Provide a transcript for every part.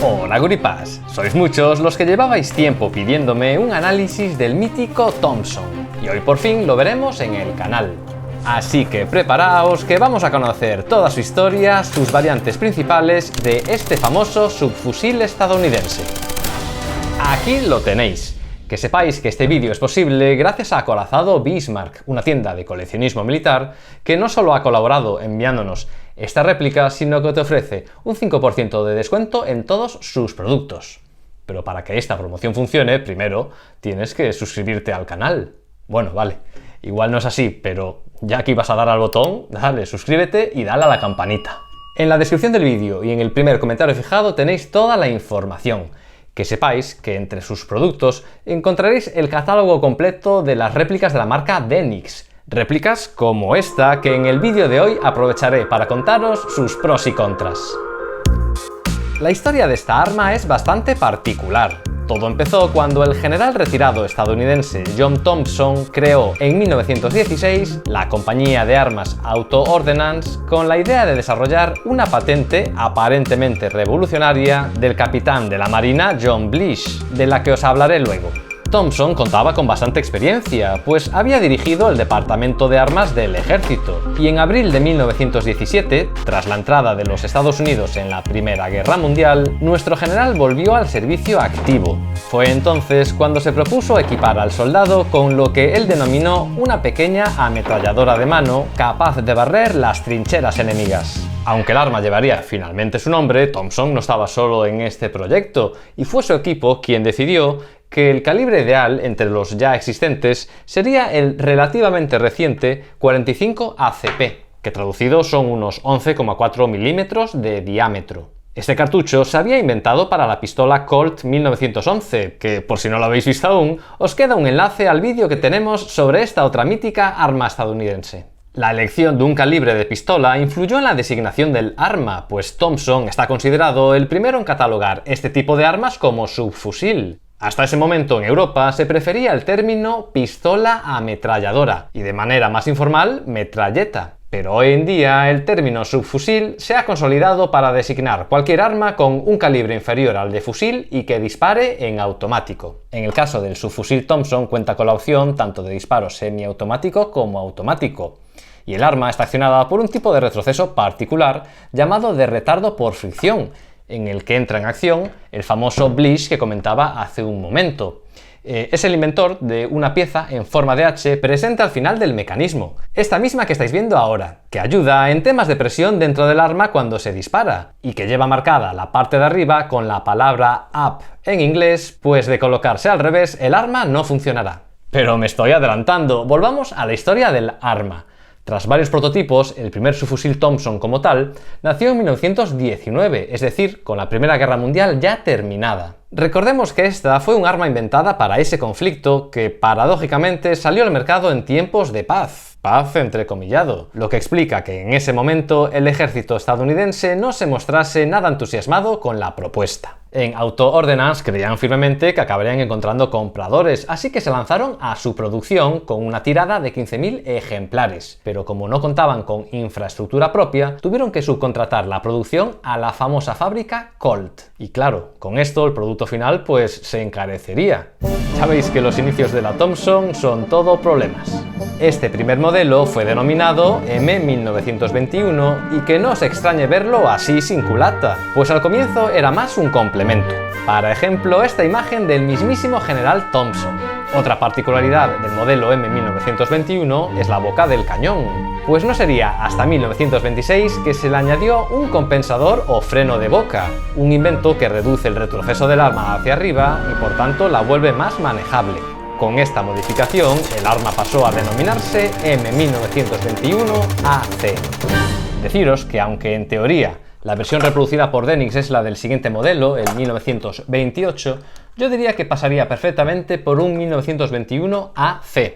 Hola guripas, sois muchos los que llevabais tiempo pidiéndome un análisis del mítico Thompson y hoy por fin lo veremos en el canal. Así que preparaos que vamos a conocer toda su historia, sus variantes principales de este famoso subfusil estadounidense. Aquí lo tenéis. Que sepáis que este vídeo es posible gracias a Acorazado Bismarck, una tienda de coleccionismo militar que no solo ha colaborado enviándonos esta réplica, sino que te ofrece un 5% de descuento en todos sus productos. Pero para que esta promoción funcione, primero tienes que suscribirte al canal. Bueno, vale, igual no es así, pero ya que ibas a dar al botón, dale, suscríbete y dale a la campanita. En la descripción del vídeo y en el primer comentario fijado tenéis toda la información. Que sepáis que entre sus productos encontraréis el catálogo completo de las réplicas de la marca Denix. Réplicas como esta que en el vídeo de hoy aprovecharé para contaros sus pros y contras. La historia de esta arma es bastante particular. Todo empezó cuando el general retirado estadounidense John Thompson creó en 1916 la compañía de armas Auto Ordnance con la idea de desarrollar una patente aparentemente revolucionaria del capitán de la Marina John Blish, de la que os hablaré luego. Thompson contaba con bastante experiencia, pues había dirigido el departamento de armas del ejército, y en abril de 1917, tras la entrada de los Estados Unidos en la Primera Guerra Mundial, nuestro general volvió al servicio activo. Fue entonces cuando se propuso equipar al soldado con lo que él denominó una pequeña ametralladora de mano capaz de barrer las trincheras enemigas. Aunque el arma llevaría finalmente su nombre, Thompson no estaba solo en este proyecto, y fue su equipo quien decidió que el calibre ideal entre los ya existentes sería el relativamente reciente 45 ACP, que traducido son unos 11,4 milímetros de diámetro. Este cartucho se había inventado para la pistola Colt 1911, que por si no lo habéis visto aún, os queda un enlace al vídeo que tenemos sobre esta otra mítica arma estadounidense. La elección de un calibre de pistola influyó en la designación del arma, pues Thompson está considerado el primero en catalogar este tipo de armas como subfusil. Hasta ese momento en Europa se prefería el término pistola ametralladora y de manera más informal metralleta. Pero hoy en día el término subfusil se ha consolidado para designar cualquier arma con un calibre inferior al de fusil y que dispare en automático. En el caso del subfusil Thompson cuenta con la opción tanto de disparo semiautomático como automático. Y el arma está accionada por un tipo de retroceso particular llamado de retardo por fricción, en el que entra en acción el famoso Blish que comentaba hace un momento. Es el inventor de una pieza en forma de H presente al final del mecanismo, esta misma que estáis viendo ahora, que ayuda en temas de presión dentro del arma cuando se dispara, y que lleva marcada la parte de arriba con la palabra up en inglés, pues de colocarse al revés el arma no funcionará. Pero me estoy adelantando, volvamos a la historia del arma. Tras varios prototipos, el primer subfusil Thompson como tal nació en 1919, es decir, con la Primera Guerra Mundial ya terminada. Recordemos que esta fue un arma inventada para ese conflicto que, paradójicamente, salió al mercado en tiempos de paz. Paz entrecomillado, lo que explica que en ese momento el ejército estadounidense no se mostrase nada entusiasmado con la propuesta. En Auto Ordnance creían firmemente que acabarían encontrando compradores, así que se lanzaron a su producción con una tirada de 15.000 ejemplares. Pero como no contaban con infraestructura propia, tuvieron que subcontratar la producción a la famosa fábrica Colt. Y claro, con esto el producto final pues se encarecería. Sabéis que los inicios de la Thompson son todo problemas. Este primer modelo fue denominado M1921 y que no os extrañe verlo así sin culata, pues al comienzo era más un complemento. Para ejemplo, esta imagen del mismísimo general Thompson. Otra particularidad del modelo M1921 es la boca del cañón, pues no sería hasta 1926 que se le añadió un compensador o freno de boca, un invento que reduce el retroceso del arma hacia arriba y por tanto la vuelve más manejable. Con esta modificación, el arma pasó a denominarse M1921AC. Deciros que aunque en teoría la versión reproducida por Denix es la del siguiente modelo, el 1928, yo diría que pasaría perfectamente por un 1921AC.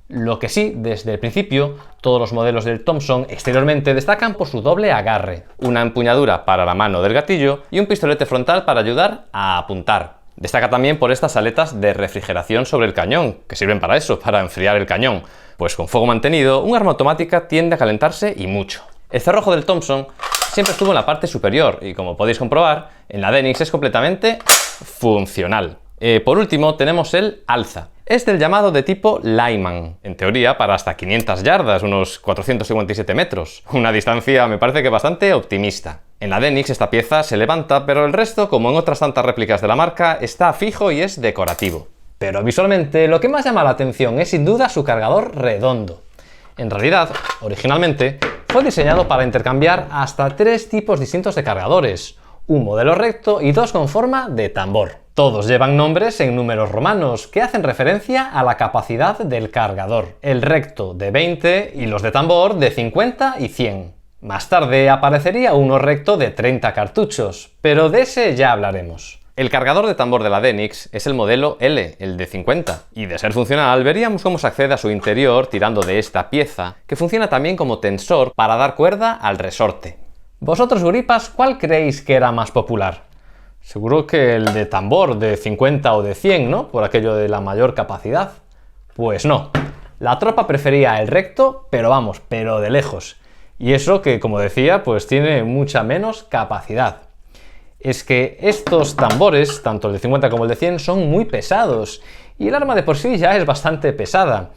Lo que sí, desde el principio, todos los modelos del Thompson exteriormente destacan por su doble agarre, una empuñadura para la mano del gatillo y un pistolete frontal para ayudar a apuntar. Destaca también por estas aletas de refrigeración sobre el cañón, que sirven para eso, para enfriar el cañón, pues con fuego mantenido, un arma automática tiende a calentarse y mucho. El cerrojo del Thompson siempre estuvo en la parte superior y, como podéis comprobar, en la Denix es completamente funcional. Por último tenemos el alza. Es del llamado de tipo Lyman, en teoría para hasta 500 yardas, unos 457 metros. Una distancia me parece que bastante optimista. En la Denix esta pieza se levanta, pero el resto, como en otras tantas réplicas de la marca, está fijo y es decorativo. Pero visualmente lo que más llama la atención es sin duda su cargador redondo. En realidad, originalmente, fue diseñado para intercambiar hasta 3 tipos distintos de cargadores, un modelo recto y 2 con forma de tambor. Todos llevan nombres en números romanos que hacen referencia a la capacidad del cargador, el recto de 20 y los de tambor de 50 y 100. Más tarde aparecería uno recto de 30 cartuchos, pero de ese ya hablaremos. El cargador de tambor de la Denix es el modelo L, el de 50, y de ser funcional veríamos cómo se accede a su interior tirando de esta pieza, que funciona también como tensor para dar cuerda al resorte. Vosotros, guripas, ¿cuál creéis que era más popular? Seguro que el de tambor de 50 o de 100, ¿no? Por aquello de la mayor capacidad. Pues no. La tropa prefería el recto, pero de lejos. Y eso que, como decía, pues tiene mucha menos capacidad. Es que estos tambores, tanto el de 50 como el de 100, son muy pesados. Y el arma de por sí ya es bastante pesada.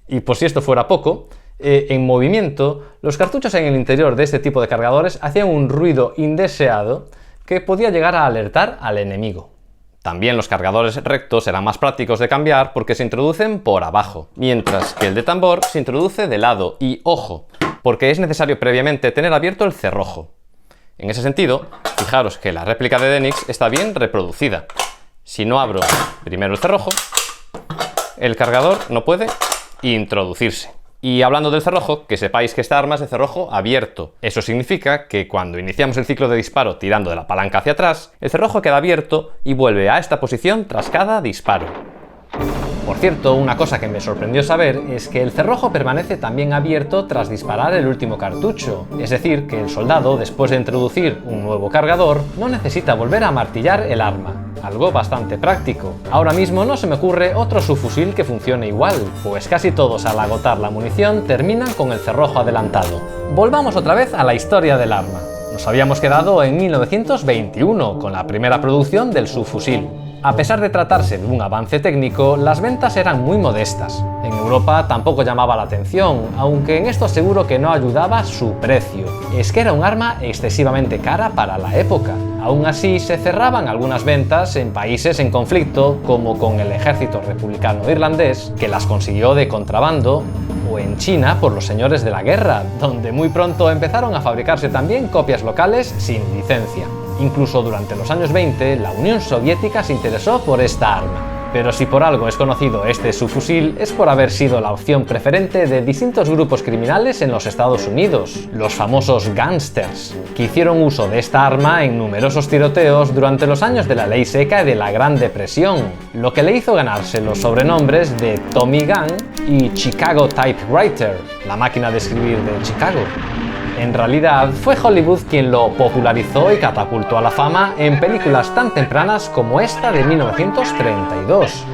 Y por si esto fuera poco, en movimiento, los cartuchos en el interior de este tipo de cargadores hacían un ruido indeseado que podía llegar a alertar al enemigo. También los cargadores rectos eran más prácticos de cambiar porque se introducen por abajo, mientras que el de tambor se introduce de lado y, ojo, porque es necesario previamente tener abierto el cerrojo. En ese sentido, fijaros que la réplica de Denix está bien reproducida. Si no abro primero el cerrojo, el cargador no puede introducirse. Y hablando del cerrojo, que sepáis que esta arma es de cerrojo abierto. Eso significa que cuando iniciamos el ciclo de disparo tirando de la palanca hacia atrás, el cerrojo queda abierto y vuelve a esta posición tras cada disparo. Por cierto, una cosa que me sorprendió saber es que el cerrojo permanece también abierto tras disparar el último cartucho. Es decir, que el soldado, después de introducir un nuevo cargador, no necesita volver a martillar el arma. Algo bastante práctico. Ahora mismo no se me ocurre otro subfusil que funcione igual, pues casi todos al agotar la munición terminan con el cerrojo adelantado. Volvamos otra vez a la historia del arma. Nos habíamos quedado en 1921 con la primera producción del subfusil. A pesar de tratarse de un avance técnico, las ventas eran muy modestas. En Europa tampoco llamaba la atención, aunque en esto seguro que no ayudaba su precio. Es que era un arma excesivamente cara para la época. Aún así, se cerraban algunas ventas en países en conflicto, como con el ejército republicano irlandés, que las consiguió de contrabando, o en China por los señores de la guerra, donde muy pronto empezaron a fabricarse también copias locales sin licencia. Incluso durante los años 20, la Unión Soviética se interesó por esta arma. Pero si por algo es conocido este subfusil, es por haber sido la opción preferente de distintos grupos criminales en los Estados Unidos, los famosos gángsters, que hicieron uso de esta arma en numerosos tiroteos durante los años de la Ley Seca y de la Gran Depresión, lo que le hizo ganarse los sobrenombres de Tommy Gun y Chicago Typewriter, la máquina de escribir de Chicago. En realidad, fue Hollywood quien lo popularizó y catapultó a la fama en películas tan tempranas como esta de 1932,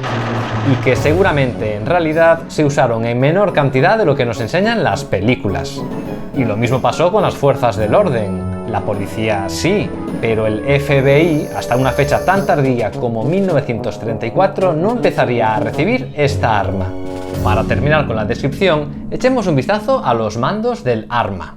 y que seguramente en realidad se usaron en menor cantidad de lo que nos enseñan las películas. Y lo mismo pasó con las fuerzas del orden. La policía sí, pero el FBI, hasta una fecha tan tardía como 1934, no empezaría a recibir esta arma. Para terminar con la descripción, echemos un vistazo a los mandos del arma.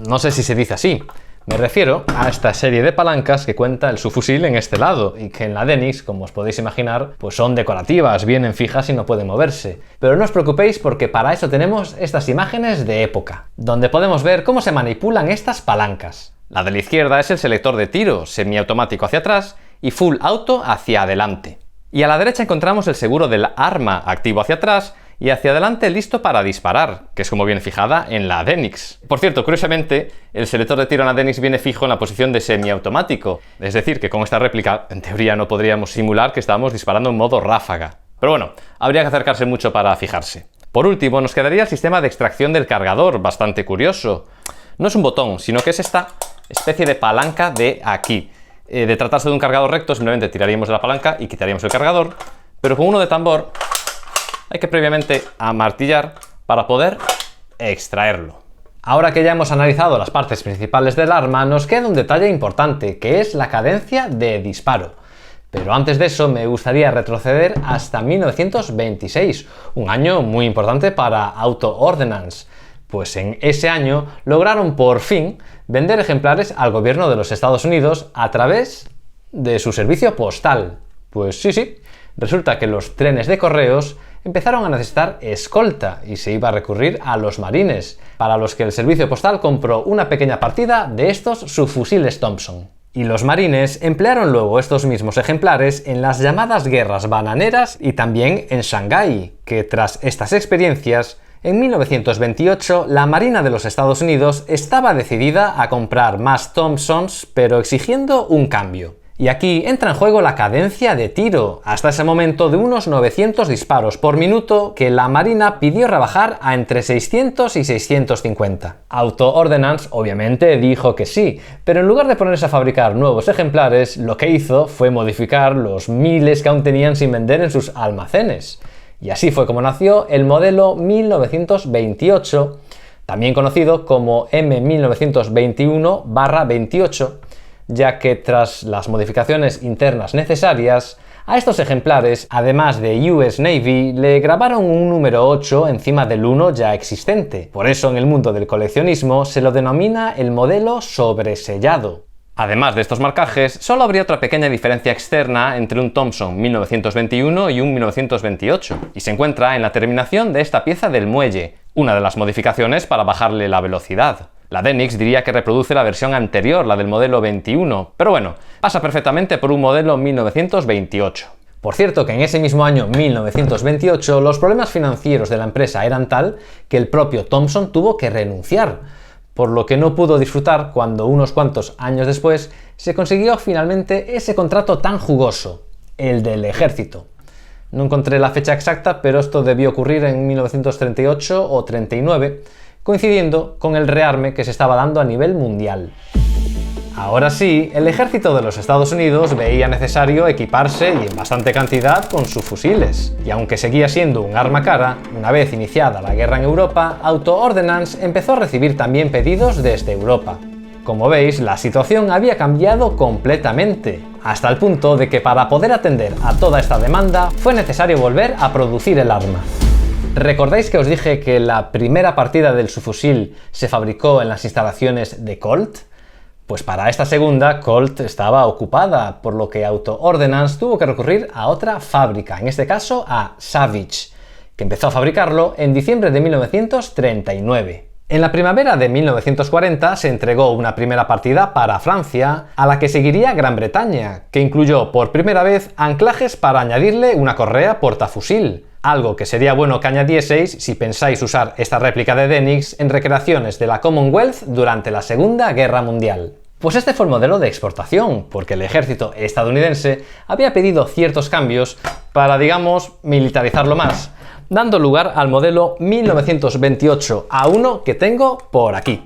No sé si se dice así. Me refiero a esta serie de palancas que cuenta el subfusil en este lado y que en la Denix, como os podéis imaginar, pues son decorativas, vienen fijas y no pueden moverse. Pero no os preocupéis porque para eso tenemos estas imágenes de época, donde podemos ver cómo se manipulan estas palancas. La de la izquierda es el selector de tiro, semiautomático hacia atrás y full auto hacia adelante. Y a la derecha encontramos el seguro del arma activo hacia atrás y hacia adelante listo para disparar, que es como viene fijada en la Denix. Por cierto, curiosamente, el selector de tiro en la Denix viene fijo en la posición de semiautomático, es decir, que con esta réplica, en teoría, no podríamos simular que estábamos disparando en modo ráfaga. Pero bueno, habría que acercarse mucho para fijarse. Por último, nos quedaría el sistema de extracción del cargador, bastante curioso. No es un botón, sino que es esta especie de palanca de aquí. De tratarse de un cargador recto, simplemente tiraríamos de la palanca y quitaríamos el cargador, pero con uno de tambor hay que previamente amartillar para poder extraerlo. Ahora que ya hemos analizado las partes principales del arma, nos queda un detalle importante, que es la cadencia de disparo. Pero antes de eso me gustaría retroceder hasta 1926, un año muy importante para Auto Ordnance, pues en ese año lograron por fin vender ejemplares al gobierno de los Estados Unidos a través de su servicio postal. Pues sí, resulta que los trenes de correos empezaron a necesitar escolta y se iba a recurrir a los marines, para los que el servicio postal compró una pequeña partida de estos subfusiles Thompson. Y los marines emplearon luego estos mismos ejemplares en las llamadas guerras bananeras y también en Shanghái, que tras estas experiencias, en 1928 la Marina de los Estados Unidos estaba decidida a comprar más Thompsons, pero exigiendo un cambio. Y aquí entra en juego la cadencia de tiro, hasta ese momento de unos 900 disparos por minuto, que la Marina pidió rebajar a entre 600 y 650. Auto Ordnance obviamente dijo que sí, pero en lugar de ponerse a fabricar nuevos ejemplares, lo que hizo fue modificar los miles que aún tenían sin vender en sus almacenes. Y así fue como nació el modelo 1928, también conocido como M1921-28, ya que tras las modificaciones internas necesarias, a estos ejemplares, además de US Navy, le grabaron un número 8 encima del 1 ya existente. Por eso en el mundo del coleccionismo se lo denomina el modelo sobresellado. Además de estos marcajes, solo habría otra pequeña diferencia externa entre un Thompson 1921 y un 1928, y se encuentra en la terminación de esta pieza del muelle, una de las modificaciones para bajarle la velocidad. La Denix diría que reproduce la versión anterior, la del modelo 21, pero bueno, pasa perfectamente por un modelo 1928. Por cierto que en ese mismo año 1928 los problemas financieros de la empresa eran tal que el propio Thompson tuvo que renunciar, por lo que no pudo disfrutar cuando unos cuantos años después se consiguió finalmente ese contrato tan jugoso, el del ejército. No encontré la fecha exacta, pero esto debió ocurrir en 1938 o 39, coincidiendo con el rearme que se estaba dando a nivel mundial. Ahora sí, el ejército de los Estados Unidos veía necesario equiparse y en bastante cantidad con sus fusiles. Y aunque seguía siendo un arma cara, una vez iniciada la guerra en Europa, Auto Ordnance empezó a recibir también pedidos desde Europa. Como veis, la situación había cambiado completamente, hasta el punto de que para poder atender a toda esta demanda fue necesario volver a producir el arma. ¿Recordáis que os dije que la primera partida del subfusil se fabricó en las instalaciones de Colt? Pues para esta segunda, Colt estaba ocupada, por lo que Auto Ordnance tuvo que recurrir a otra fábrica, en este caso a Savage, que empezó a fabricarlo en diciembre de 1939. En la primavera de 1940 se entregó una primera partida para Francia, a la que seguiría Gran Bretaña, que incluyó por primera vez anclajes para añadirle una correa portafusil, algo que sería bueno que añadieseis si pensáis usar esta réplica de Denix en recreaciones de la Commonwealth durante la Segunda Guerra Mundial. Pues este fue el modelo de exportación, porque el ejército estadounidense había pedido ciertos cambios para, digamos, militarizarlo más, dando lugar al modelo 1928A1 que tengo por aquí.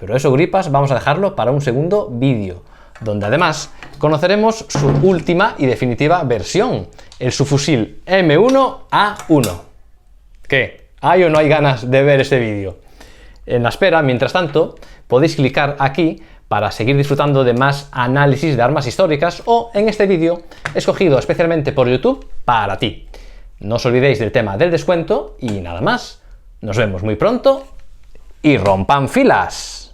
Pero eso, gripas, vamos a dejarlo para un segundo vídeo, donde además conoceremos su última y definitiva versión, el subfusil M1A1. ¿Qué? ¿Hay o no hay ganas de ver este vídeo? En la espera, mientras tanto, podéis clicar aquí para seguir disfrutando de más análisis de armas históricas o en este vídeo escogido especialmente por YouTube para ti. No os olvidéis del tema del descuento y nada más. Nos vemos muy pronto y rompan filas.